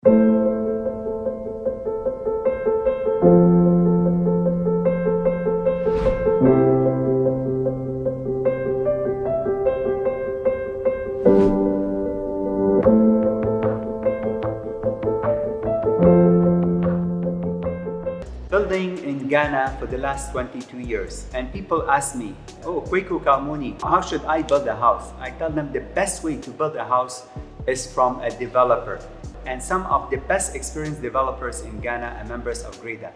Building in Ghana for the last 22 years, and people ask me, oh, Kweku, Kalmoni, how should I build a house? I tell them the best way to build a house is from a developer. And some of the best experienced developers in Ghana are members of GREDA,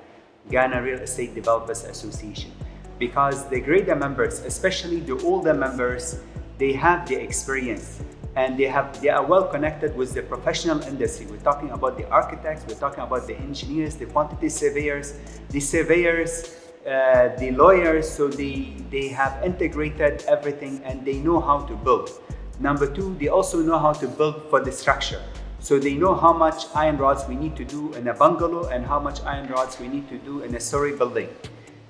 Ghana Real Estate Developers Association. Because the GREDA members, especially the older members, they have the experience and they are well connected with the professional industry. We're talking about the architects, we're talking about the engineers, the quantity surveyors, the lawyers, so they have integrated everything and they know how to build. Number two, they also know how to build for the structure. So they know how much iron rods we need to do in a bungalow and how much iron rods we need to do in a story building.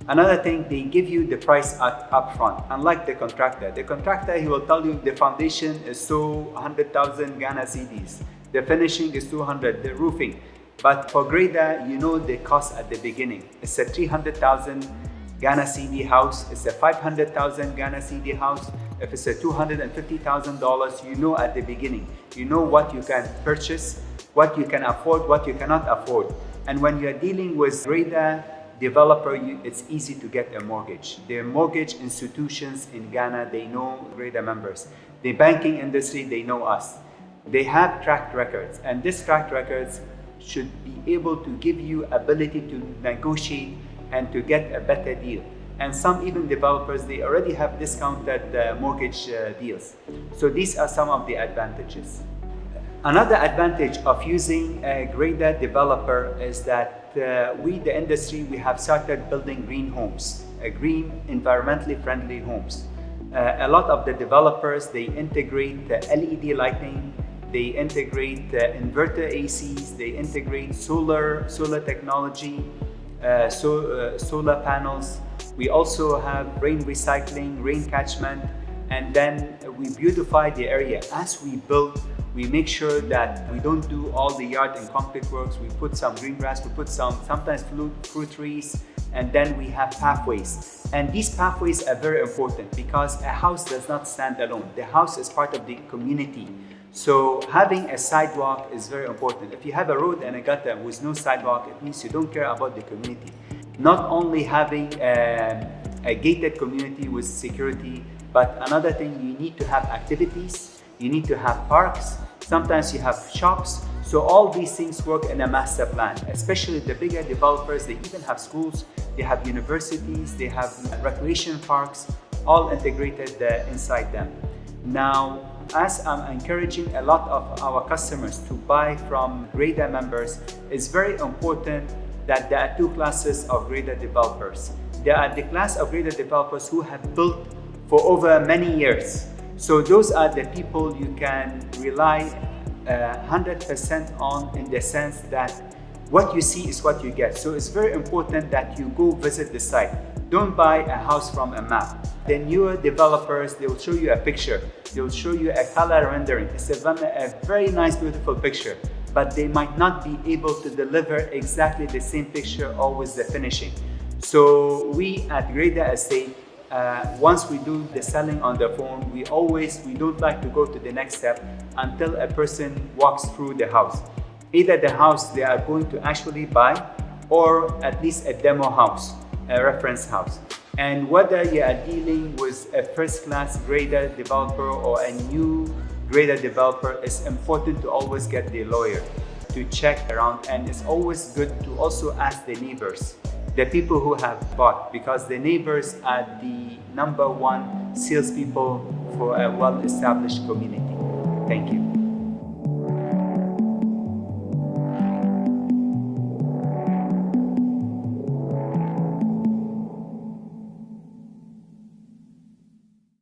Another thing, they give you the price up front, unlike the contractor. The contractor, he will tell you the foundation is so 100,000 Ghana cedis, the finishing is 200, the roofing. But for GREDA, you know the cost at the beginning. It's a 300,000 Ghana cedi house, it's a 500,000 Ghana cedi house. If it's a $250,000, you know at the beginning. You know what you can purchase, what you can afford, what you cannot afford. And when you're dealing with GREDA developer, it's easy to get a mortgage. The mortgage institutions in Ghana, they know GREDA members. The banking industry, they know us. They have track records, and these track records should be able to give you ability to negotiate and to get a better deal. And some even developers, they already have discounted mortgage deals. So these are some of the advantages. Another advantage of using a GREDA developer is that we, the industry, we have started building green homes, green, environmentally friendly homes. A lot of the developers, they integrate LED lighting, they integrate inverter ACs, they integrate solar technology, solar panels. We also have rain recycling, rain catchment, and then we beautify the area. As we build, we make sure that we don't do all the yard and concrete works. We put some green grass, we put sometimes fruit trees, and then we have pathways. And these pathways are very important because a house does not stand alone. The house is part of the community. So having a sidewalk is very important. If you have a road and a gutter with no sidewalk, it means you don't care about the community. Not only having a gated community with security, but another thing, you need to have activities, you need to have parks, sometimes you have shops. So all these things work in a master plan, especially the bigger developers. They even have schools, they have universities, they have recreation parks, all integrated inside them. Now, as I'm encouraging a lot of our customers to buy from GREDA members, it's very important that there are two classes of GREDA developers. There are the class of GREDA developers who have built for over many years. So those are the people you can rely 100% on, in the sense that what you see is what you get. So it's very important that you go visit the site. Don't buy a house from a map. The newer developers, they will show you a picture. They will show you a color rendering. It's a very nice, beautiful picture, but they might not be able to deliver exactly the same picture or with the finishing. So we at GREDA Estate, once we do the selling on the phone, we don't like to go to the next step until a person walks through the house. Either the house they are going to actually buy, or at least a demo house, a reference house. And whether you are dealing with a first-class GREDA developer or a new GREDA developer, it's important to always get the lawyer to check around, and it's always good to also ask the neighbors, the people who have bought, because the neighbors are the #1 salespeople for a well-established community. Thank you.